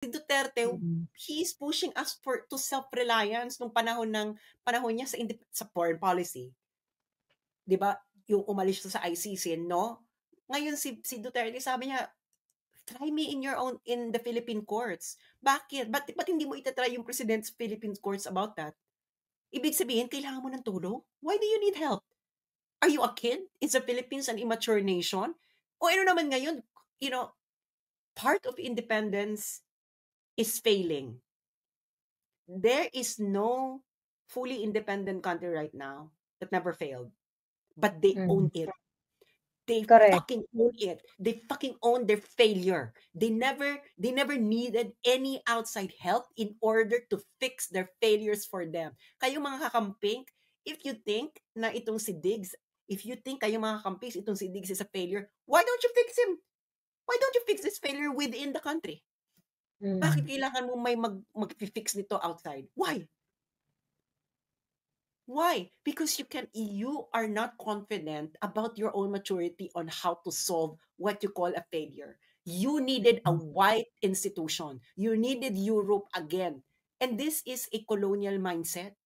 Duterte, Mm. he's pushing us to self-reliance nung panahon niya sa foreign policy. 'Di ba? Yung umalis siya sa ICC, no? Ngayon si Duterte sabi niya, try me in the Philippine courts. Bakit? Ba't hindi mo itatry yung President's Philippine courts about that? Ibig sabihin, kailangan mo ng tulong? Why do you need help? Are you a kid? Is the Philippines an immature nation? O ano naman ngayon, you know, part of independence is failing. There is no fully independent country right now that never failed, but they own Mm. it. They Correct. fucking own it. They fucking own their failure. They never needed any outside help in order to fix their failures for them. Kayo mga kakamping, if you think na itong si Diggs, if you think kayo mga kakamping itong si Diggs is a failure, why don't you fix him? Why don't you fix this failure within the country? Bakit Mm. kailangan mo may mag-fix nito outside? Why? Why? Because you are not confident about your own maturity on how to solve what you call a failure. You needed a Mm. white institution. You needed Europe again. And this is a colonial mindset.